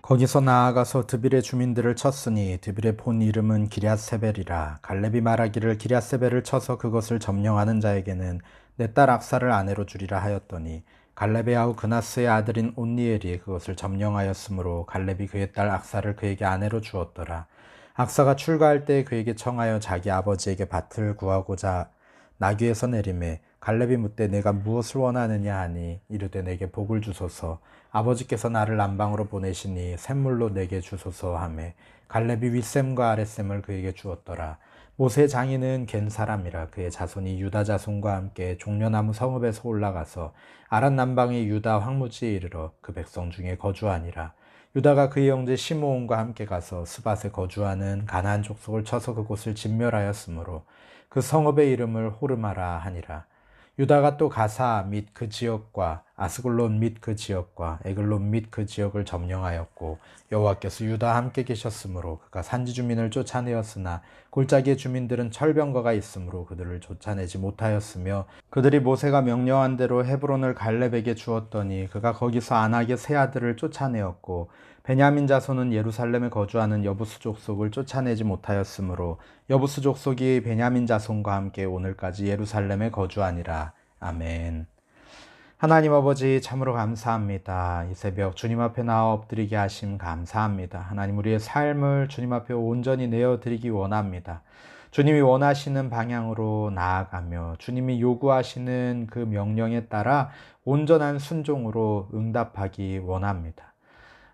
거기서 나아가서 드빌의 주민들을 쳤으니 드빌의 본 이름은 기럇세벨이라. 갈렙이 말하기를 기럇세벨을 쳐서 그것을 점령하는 자에게는 내 딸 악사를 아내로 주리라 하였더니 갈렙의 아우 그나스의 아들인 온니엘이 그것을 점령하였으므로 갈렙이 그의 딸 악사를 그에게 아내로 주었더라. 악사가 출가할 때 그에게 청하여 자기 아버지에게 밭을 구하고자 나귀에서 내리매 갈렙이 묻되 내가 무엇을 원하느냐 하니 이르되 내게 복을 주소서. 아버지께서 나를 남방으로 보내시니 샘물로 내게 주소서 하매 갈렙이 윗샘과 아랫샘을 그에게 주었더라. 모세 장인은 겐 사람이라. 그의 자손이 유다 자손과 함께 종려나무 성읍에서 올라가서 아랏 남방의 유다 황무지에 이르러 그 백성 중에 거주하니라. 유다가 그의 형제 시므온과 함께 가서 스밧에 거주하는 가나안 족속을 쳐서 그곳을 진멸하였으므로 그 성읍의 이름을 호르마라 하니라. 유다가 또 가사 및 그 지역과 아스글론 및 그 지역과 에글론 및 그 지역을 점령하였고 여호와께서 유다와 함께 계셨으므로 그가 산지 주민을 쫓아내었으나 골짜기의 주민들은 철병거가 있으므로 그들을 쫓아내지 못하였으며 그들이 모세가 명령한 대로 헤브론을 갈렙에게 주었더니 그가 거기서 안악의 세 아들을 쫓아내었고 베냐민 자손은 예루살렘에 거주하는 여부수 족속을 쫓아내지 못하였으므로 여부수 족속이 베냐민 자손과 함께 오늘까지 예루살렘에 거주하니라. 아멘. 하나님 아버지 참으로 감사합니다. 이 새벽 주님 앞에 나와 엎드리게 하심 감사합니다. 하나님 우리의 삶을 주님 앞에 온전히 내어드리기 원합니다. 주님이 원하시는 방향으로 나아가며 주님이 요구하시는 그 명령에 따라 온전한 순종으로 응답하기 원합니다.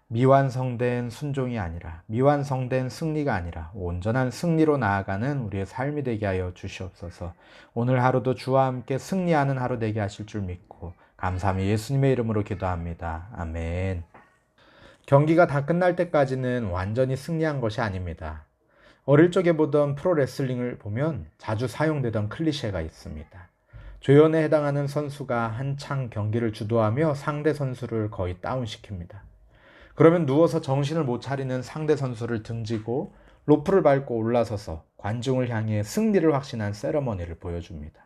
미완성된 순종이 아니라 미완성된 승리가 아니라 온전한 승리로 나아가는 우리의 삶이 되게 하여 주시옵소서. 오늘 하루도 주와 함께 승리하는 하루 되게 하실 줄 믿고 감사하며 예수님의 이름으로 기도합니다. 아멘. 경기가 다 끝날 때까지는 완전히 승리한 것이 아닙니다. 어릴 적에 보던 프로레슬링을 보면 자주 사용되던 클리셰가 있습니다. 조연에 해당하는 선수가 한창 경기를 주도하며 상대 선수를 거의 다운시킵니다. 그러면 누워서 정신을 못 차리는 상대 선수를 등지고 로프를 밟고 올라서서 관중을 향해 승리를 확신한 세러머니를 보여줍니다.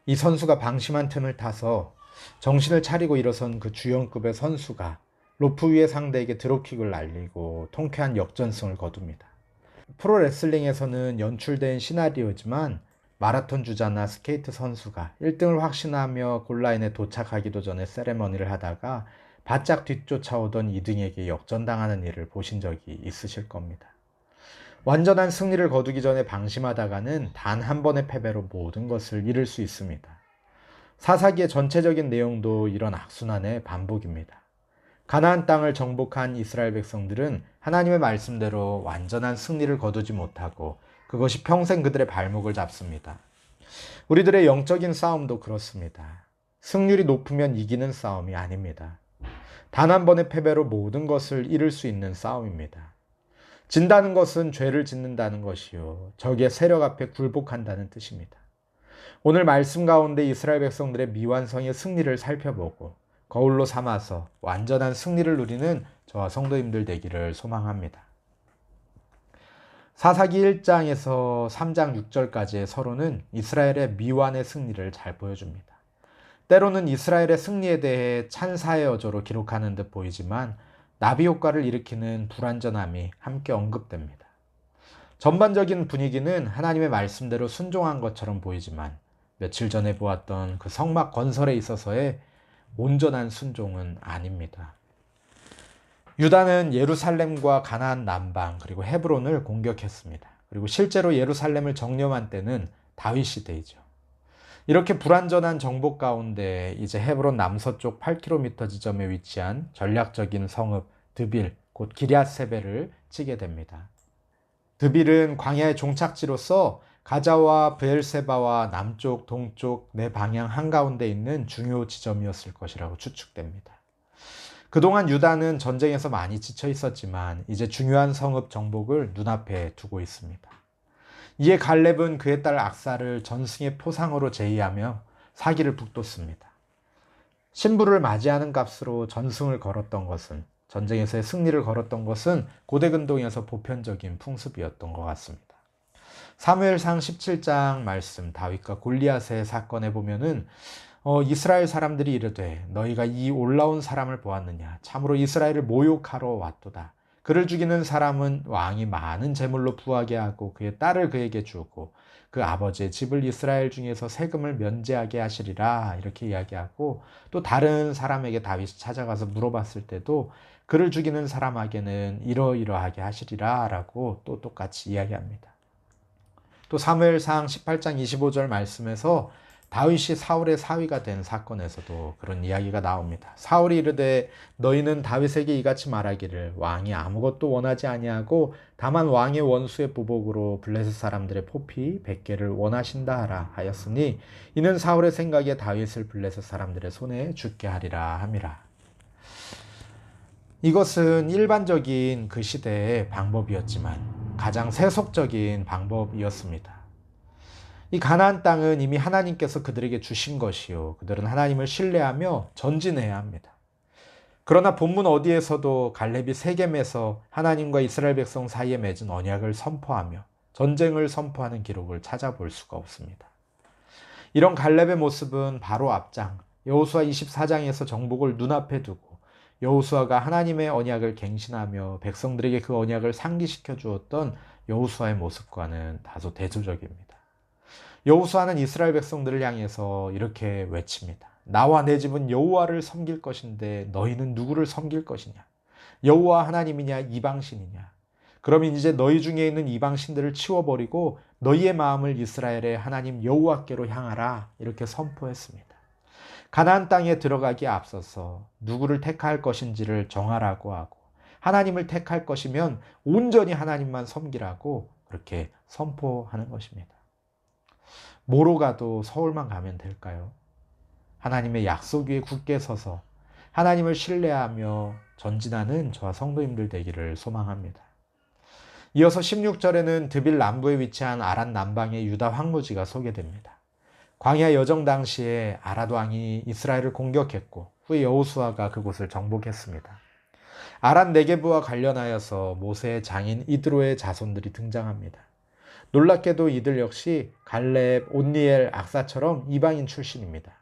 이 선수가 방심한 틈을 타서 정신을 차리고 일어선 그 주연급의 선수가 로프 위의 상대에게 드롭킥을 날리고 통쾌한 역전승을 거둡니다. 프로레슬링에서는 연출된 시나리오지만 마라톤 주자나 스케이트 선수가 1등을 확신하며 골라인에 도착하기도 전에 세레머니를 하다가 바짝 뒤쫓아오던 2등에게 역전당하는 일을 보신 적이 있으실 겁니다. 완전한 승리를 거두기 전에 방심하다가는 단 한 번의 패배로 모든 것을 잃을 수 있습니다. 사사기의 전체적인 내용도 이런 악순환의 반복입니다. 가나안 땅을 정복한 이스라엘 백성들은 하나님의 말씀대로 완전한 승리를 거두지 못하고 그것이 평생 그들의 발목을 잡습니다. 우리들의 영적인 싸움도 그렇습니다. 승률이 높으면 이기는 싸움이 아닙니다. 단 한 번의 패배로 모든 것을 잃을 수 있는 싸움입니다. 진다는 것은 죄를 짓는다는 것이요 적의 세력 앞에 굴복한다는 뜻입니다. 오늘 말씀 가운데 이스라엘 백성들의 미완성의 승리를 살펴보고 거울로 삼아서 완전한 승리를 누리는 저와 성도님들 되기를 소망합니다. 사사기 1장에서 3장 6절까지의 서론은 이스라엘의 미완의 승리를 잘 보여줍니다. 때로는 이스라엘의 승리에 대해 찬사의 어조로 기록하는 듯 보이지만 나비 효과를 일으키는 불완전함이 함께 언급됩니다. 전반적인 분위기는 하나님의 말씀대로 순종한 것처럼 보이지만 며칠 전에 보았던 그 성막 건설에 있어서의 온전한 순종은 아닙니다. 유다는 예루살렘과 가나안 남방 그리고 헤브론을 공격했습니다. 그리고 실제로 예루살렘을 정령한 때는 다윗 시대이죠. 이렇게 불완전한 정복 가운데 이제 헤브론 남서쪽 8km 지점에 위치한 전략적인 성읍 드빌 곧 기럇세벨을 치게 됩니다. 드빌은 광야의 종착지로서 가자와 브엘세바와 남쪽, 동쪽 네 방향 한가운데 있는 중요 지점이었을 것이라고 추측됩니다. 그동안 유다는 전쟁에서 많이 지쳐 있었지만 이제 중요한 성읍 정복을 눈앞에 두고 있습니다. 이에 갈렙은 그의 딸 악사를 전승의 표상으로 제의하며 사기를 북돋습니다. 신부를 맞이하는 값으로 전승을 걸었던 것은 전쟁에서의 승리를 걸었던 것은 고대 근동에서 보편적인 풍습이었던 것 같습니다. 사무엘상 17장 말씀 다윗과 골리앗의 사건에 보면은 이스라엘 사람들이 이르되 너희가 이 올라온 사람을 보았느냐? 참으로 이스라엘을 모욕하러 왔도다. 그를 죽이는 사람은 왕이 많은 재물로 부하게 하고 그의 딸을 그에게 주고 그 아버지의 집을 이스라엘 중에서 세금을 면제하게 하시리라. 이렇게 이야기하고 또 다른 사람에게 다윗이 찾아가서 물어봤을 때도 그를 죽이는 사람에게는 이러이러하게 하시리라 라고 또 똑같이 이야기합니다. 또 사무엘상 18장 25절 말씀에서 다윗이 사울의 사위가 된 사건에서도 그런 이야기가 나옵니다. 사울이 이르되 너희는 다윗에게 이같이 말하기를 왕이 아무것도 원하지 아니하고 다만 왕의 원수의 보복으로 블레셋 사람들의 포피 100개를 원하신다 하라 하였으니 이는 사울의 생각에 다윗을 블레셋 사람들의 손에 죽게 하리라 함이라. 이것은 일반적인 그 시대의 방법이었지만 가장 세속적인 방법이었습니다. 이 가나안 땅은 이미 하나님께서 그들에게 주신 것이요. 그들은 하나님을 신뢰하며 전진해야 합니다. 그러나 본문 어디에서도 갈렙이 세겜에서 하나님과 이스라엘 백성 사이에 맺은 언약을 선포하며 전쟁을 선포하는 기록을 찾아볼 수가 없습니다. 이런 갈렙의 모습은 바로 앞장 여호수아 24장에서 정복을 눈앞에 두고 여호수아가 하나님의 언약을 갱신하며 백성들에게 그 언약을 상기시켜 주었던 여호수아의 모습과는 다소 대조적입니다. 여호수아는 이스라엘 백성들을 향해서 이렇게 외칩니다. 나와 내 집은 여호와를 섬길 것인데 너희는 누구를 섬길 것이냐? 여호와 하나님이냐 이방신이냐? 그러면 이제 너희 중에 있는 이방신들을 치워버리고 너희의 마음을 이스라엘의 하나님 여호와께로 향하라. 이렇게 선포했습니다. 가나안 땅에 들어가기에 앞서서 누구를 택할 것인지를 정하라고 하고 하나님을 택할 것이면 온전히 하나님만 섬기라고 그렇게 선포하는 것입니다. 뭐로 가도 서울만 가면 될까요? 하나님의 약속 위에 굳게 서서 하나님을 신뢰하며 전진하는 저와 성도님들 되기를 소망합니다. 이어서 16절에는 드빌 남부에 위치한 아란 남방의 유다 황무지가 소개됩니다. 광야 여정 당시에 아랏 왕이 이스라엘을 공격했고 후에 여호수아가 그곳을 정복했습니다. 아란 네게브와 관련하여서 모세의 장인 이드로의 자손들이 등장합니다. 놀랍게도 이들 역시 갈렙, 온니엘, 악사처럼 이방인 출신입니다.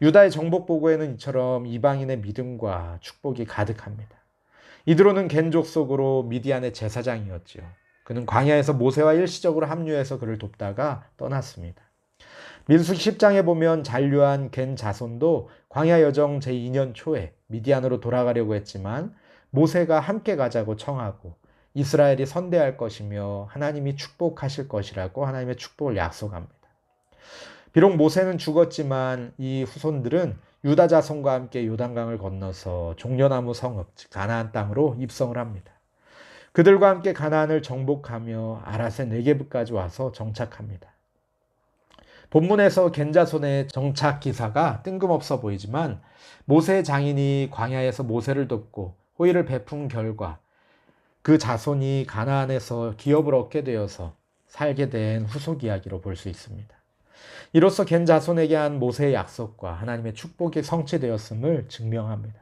유다의 정복 보고에는 이처럼 이방인의 믿음과 축복이 가득합니다. 이드로는 겐 족속으로 미디안의 제사장이었지요. 그는 광야에서 모세와 일시적으로 합류해서 그를 돕다가 떠났습니다. 민수기 10장에 보면 잔류한 겐 자손도 광야 여정 제2년 초에 미디안으로 돌아가려고 했지만 모세가 함께 가자고 청하고 이스라엘이 선대할 것이며 하나님이 축복하실 것이라고 하나님의 축복을 약속합니다. 비록 모세는 죽었지만 이 후손들은 유다 자손과 함께 요단강을 건너서 종려나무 성읍, 즉 가나안 땅으로 입성을 합니다. 그들과 함께 가나안을 정복하며 아랏의 네게브까지 와서 정착합니다. 본문에서 겐 자손의 정착 기사가 뜬금없어 보이지만 모세의 장인이 광야에서 모세를 돕고 호의를 베푼 결과 그 자손이 가나안에서 기업을 얻게 되어서 살게 된 후속 이야기로 볼 수 있습니다. 이로써 겐 자손에게 한 모세의 약속과 하나님의 축복이 성취되었음을 증명합니다.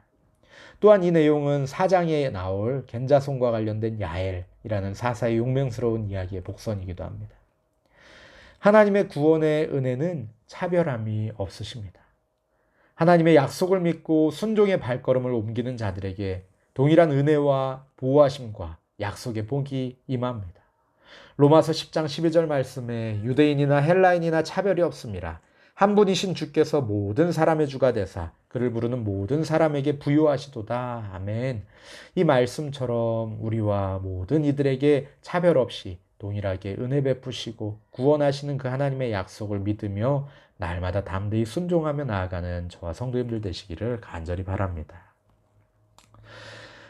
또한 이 내용은 4장에 나올 겐 자손과 관련된 야엘이라는 사사의 용맹스러운 이야기의 복선이기도 합니다. 하나님의 구원의 은혜는 차별함이 없으십니다. 하나님의 약속을 믿고 순종의 발걸음을 옮기는 자들에게 동일한 은혜와 보호하심과 약속의 복이 임합니다. 로마서 10장 12절 말씀에 유대인이나 헬라인이나 차별이 없습니다. 한 분이신 주께서 모든 사람의 주가 되사 그를 부르는 모든 사람에게 부요하시도다. 아멘. 이 말씀처럼 우리와 모든 이들에게 차별 없이 동일하게 은혜 베푸시고 구원하시는 그 하나님의 약속을 믿으며 날마다 담대히 순종하며 나아가는 저와 성도님들 되시기를 간절히 바랍니다.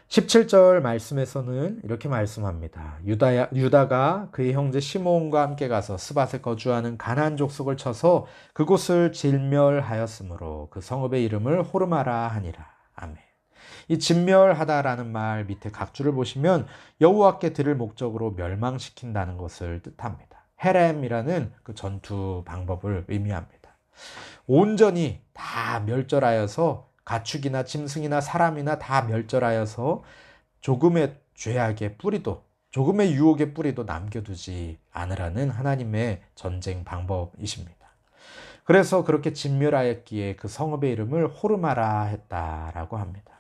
17절 말씀에서는 이렇게 말씀합니다. 유다가 그의 형제 시므온과 함께 가서 스밧에 거주하는 가나안 족속을 쳐서 그곳을 진멸하였으므로 그 성읍의 이름을 호르마라 하니라. 아멘. 이 진멸하다라는 말 밑에 각주를 보시면 여호와께 드릴 목적으로 멸망시킨다는 것을 뜻합니다. 헤렘이라는 그 전투 방법을 의미합니다. 온전히 다 멸절하여서 가축이나 짐승이나 사람이나 다 멸절하여서 조금의 죄악의 뿌리도 조금의 유혹의 뿌리도 남겨두지 않으라는 하나님의 전쟁 방법이십니다. 그래서 그렇게 진멸하였기에 그 성읍의 이름을 호르마라 했다라고 합니다.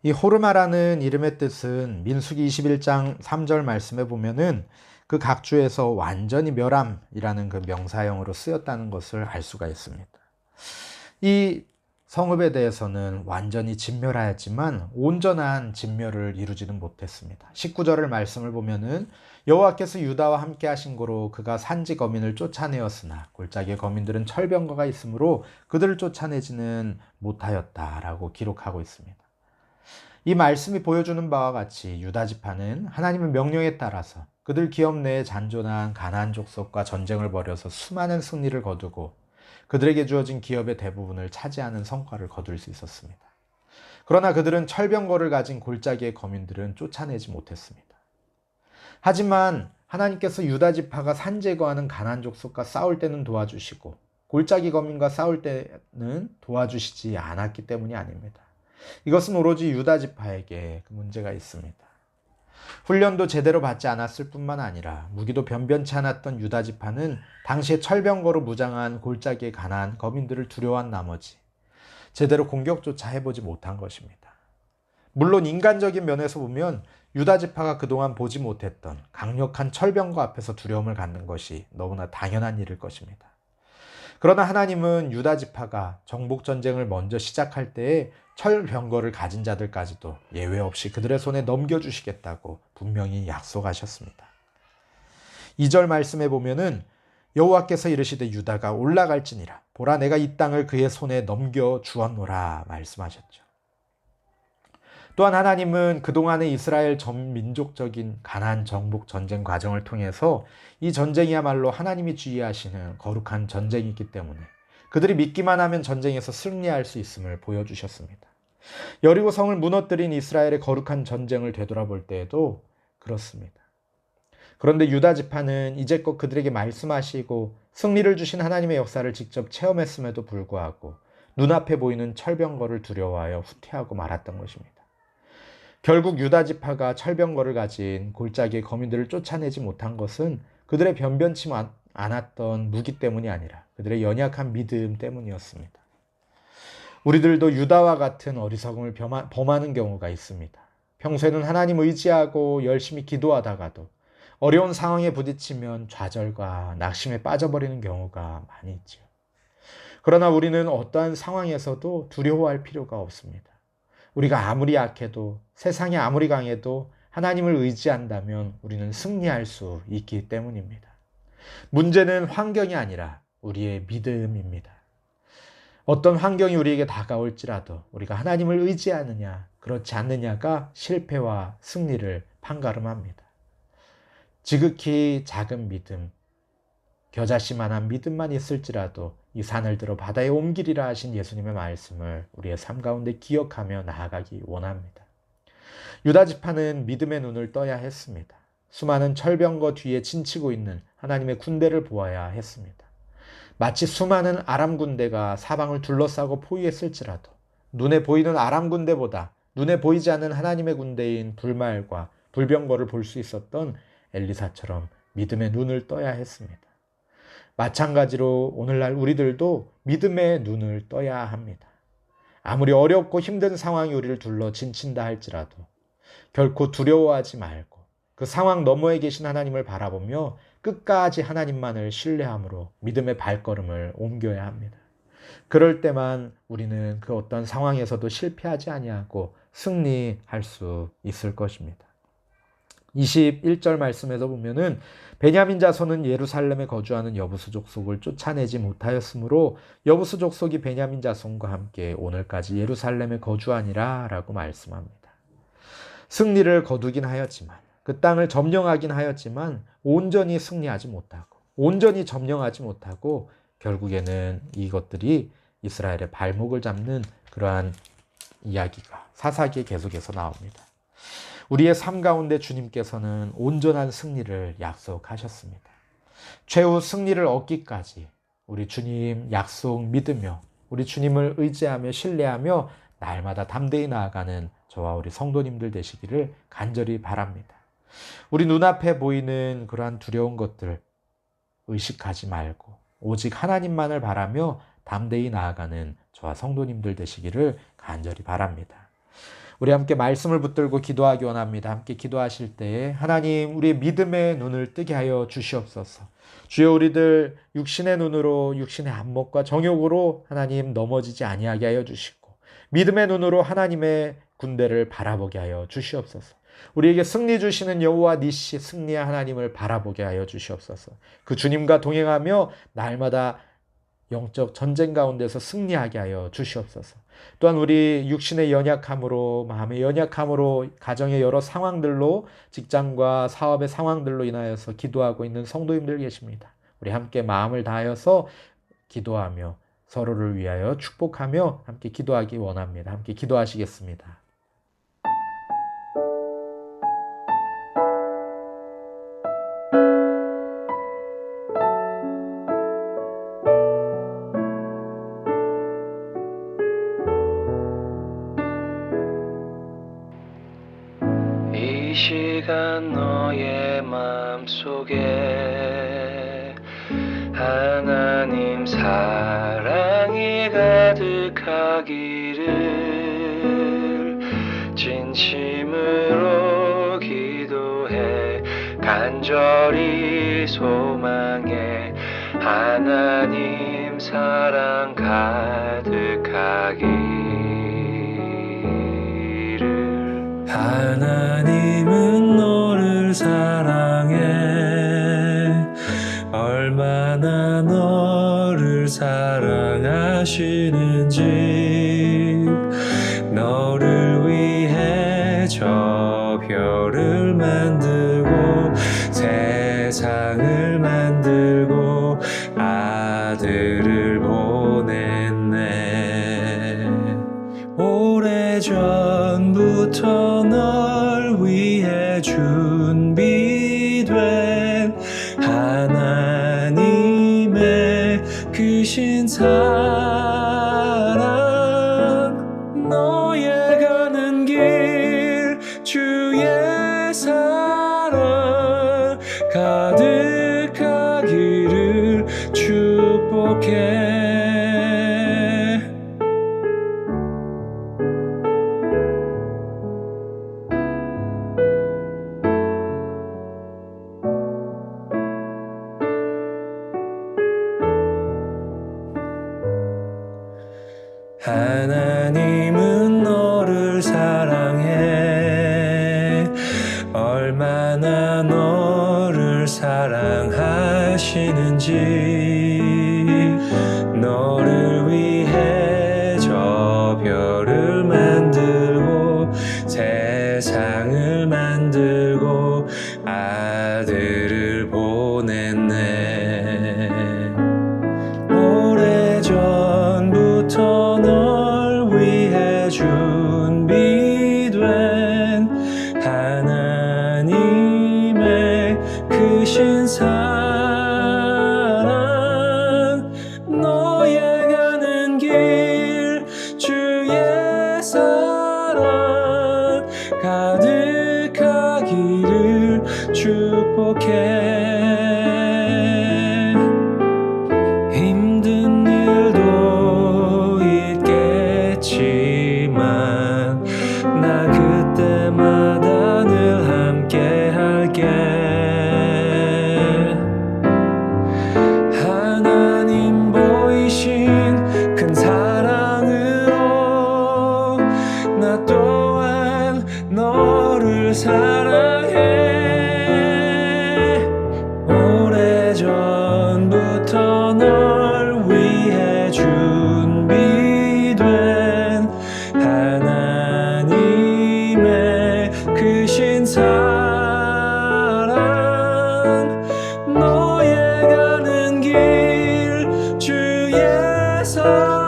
이 호르마라는 이름의 뜻은 민수기 21장 3절 말씀에 보면은 그 각주에서 완전히 멸함이라는 그 명사형으로 쓰였다는 것을 알 수가 있습니다. 이 성읍에 대해서는 완전히 진멸하였지만 온전한 진멸을 이루지는 못했습니다. 19절의 말씀을 보면은 여호와께서 유다와 함께 하신 고로 그가 산지 거민을 쫓아내었으나 골짜기의 거민들은 철병거가 있으므로 그들을 쫓아내지는 못하였다라고 기록하고 있습니다. 이 말씀이 보여주는 바와 같이 유다 지파는 하나님의 명령에 따라서 그들 기업 내에 잔존한 가나안 족속과 전쟁을 벌여서 수많은 승리를 거두고 그들에게 주어진 기업의 대부분을 차지하는 성과를 거둘 수 있었습니다. 그러나 그들은 철병거를 가진 골짜기의 거민들은 쫓아내지 못했습니다. 하지만 하나님께서 유다 지파가 산 제거하는 가나안 족속과 싸울 때는 도와주시고 골짜기 거민과 싸울 때는 도와주시지 않았기 때문이 아닙니다. 이것은 오로지 유다 지파에게 그 문제가 있습니다. 훈련도 제대로 받지 않았을 뿐만 아니라 무기도 변변치 않았던 유다 지파는 당시에 철병거로 무장한 골짜기의 가나안 거민들을 두려워한 나머지 제대로 공격조차 해보지 못한 것입니다. 물론 인간적인 면에서 보면 유다 지파가 그동안 보지 못했던 강력한 철병거 앞에서 두려움을 갖는 것이 너무나 당연한 일일 것입니다. 그러나 하나님은 유다 지파가 정복 전쟁을 먼저 시작할 때에 철병거를 가진 자들까지도 예외 없이 그들의 손에 넘겨주시겠다고 분명히 약속하셨습니다. 2절 말씀에 보면은 여호와께서 이르시되 유다가 올라갈지니라 보라 내가 이 땅을 그의 손에 넘겨 주었노라 말씀하셨죠. 또한 하나님은 그동안의 이스라엘 전 민족적인 가나안 정복 전쟁 과정을 통해서 이 전쟁이야말로 하나님이 주의하시는 거룩한 전쟁이기 때문에 그들이 믿기만 하면 전쟁에서 승리할 수 있음을 보여주셨습니다. 여리고 성을 무너뜨린 이스라엘의 거룩한 전쟁을 되돌아볼 때에도 그렇습니다. 그런데 유다 지파는 이제껏 그들에게 말씀하시고 승리를 주신 하나님의 역사를 직접 체험했음에도 불구하고 눈앞에 보이는 철병거를 두려워하여 후퇴하고 말았던 것입니다. 결국 유다 지파가 철병거를 가진 골짜기의 거민들을 쫓아내지 못한 것은 그들의 변변치 않았던 무기 때문이 아니라 그들의 연약한 믿음 때문이었습니다. 우리들도 유다와 같은 어리석음을 범하는 경우가 있습니다. 평소에는 하나님 의지하고 열심히 기도하다가도 어려운 상황에 부딪히면 좌절과 낙심에 빠져버리는 경우가 많이 있죠. 그러나 우리는 어떠한 상황에서도 두려워할 필요가 없습니다. 우리가 아무리 약해도 세상이 아무리 강해도 하나님을 의지한다면 우리는 승리할 수 있기 때문입니다. 문제는 환경이 아니라 우리의 믿음입니다. 어떤 환경이 우리에게 다가올지라도 우리가 하나님을 의지하느냐 그렇지 않느냐가 실패와 승리를 판가름합니다. 지극히 작은 믿음, 겨자씨만한 믿음만 있을지라도 이 산을 들어 바다에 옮기리라 하신 예수님의 말씀을 우리의 삶 가운데 기억하며 나아가기 원합니다. 유다 지파는 믿음의 눈을 떠야 했습니다. 수많은 철병거 뒤에 진치고 있는 하나님의 군대를 보아야 했습니다. 마치 수많은 아람 군대가 사방을 둘러싸고 포위했을지라도 눈에 보이는 아람 군대보다 눈에 보이지 않는 하나님의 군대인 불말과 불병거를 볼 수 있었던 엘리사처럼 믿음의 눈을 떠야 했습니다. 마찬가지로 오늘날 우리들도 믿음의 눈을 떠야 합니다. 아무리 어렵고 힘든 상황이 우리를 둘러 진친다 할지라도 결코 두려워하지 말고 그 상황 너머에 계신 하나님을 바라보며 끝까지 하나님만을 신뢰함으로 믿음의 발걸음을 옮겨야 합니다. 그럴 때만 우리는 그 어떤 상황에서도 실패하지 아니하고 승리할 수 있을 것입니다. 21절 말씀에서 보면은 베냐민 자손은 예루살렘에 거주하는 여부수 족속을 쫓아내지 못하였으므로 여부수 족속이 베냐민 자손과 함께 오늘까지 예루살렘에 거주하니라 라고 말씀합니다. 승리를 거두긴 하였지만 그 땅을 점령하긴 하였지만 온전히 승리하지 못하고 온전히 점령하지 못하고 결국에는 이것들이 이스라엘의 발목을 잡는 그러한 이야기가 사사기에 계속해서 나옵니다. 우리의 삶 가운데 주님께서는 온전한 승리를 약속하셨습니다. 최후 승리를 얻기까지 우리 주님 약속 믿으며 우리 주님을 의지하며 신뢰하며 날마다 담대히 나아가는 저와 우리 성도님들 되시기를 간절히 바랍니다. 우리 눈앞에 보이는 그러한 두려운 것들 의식하지 말고 오직 하나님만을 바라며 담대히 나아가는 저와 성도님들 되시기를 간절히 바랍니다. 우리 함께 말씀을 붙들고 기도하기 원합니다. 함께 기도하실 때에 하나님 우리의 믿음의 눈을 뜨게 하여 주시옵소서. 주여 우리들 육신의 눈으로 육신의 안목과 정욕으로 하나님 넘어지지 아니하게 하여 주시고 믿음의 눈으로 하나님의 군대를 바라보게 하여 주시옵소서. 우리에게 승리 주시는 여호와 니시 승리의 하나님을 바라보게 하여 주시옵소서. 그 주님과 동행하며 날마다 영적 전쟁 가운데서 승리하게 하여 주시옵소서. 또한 우리 육신의 연약함으로 마음의 연약함으로 가정의 여러 상황들로 직장과 사업의 상황들로 인하여서 기도하고 있는 성도님들 계십니다. 우리 함께 마음을 다하여서 기도하며 서로를 위하여 축복하며 함께 기도하기 원합니다. 함께 기도하시겠습니다. 이 시간 너의 마음속에 하나님 사랑이 가득하기를 진심으로 기도해 간절히 소망해 하나님 사랑 가득하기를. 하나님은 너를 사랑해 얼마나 너를 사랑하시는지 너를 위해 저 별을 만들고 세상을 만들고 아들을 보냈네. 오래전부터 널 위해 준비된 하나님의 크신 사랑 너의 가는 길 주의 사랑 가득하기를 축복해. 하나님은 너를 사랑해 얼마나 너를 사랑하시는지 너를 위해 저 별을 만들고 세상을 만들고 아들을 보냈네. 오래전부터 널 위해 준비된 하나님의 크신 사랑 너의 가는 길 주의 사랑 가득하기를 축복해. 힘든 일도 있겠지만 나 그때마다 늘 함께 할게. 하나님 보이신 큰 사랑으로 나 또한 너를 사랑해. 오래전부터 널 위해 준비된 하나님의 크신 사랑 너의 가는 길 주의 사랑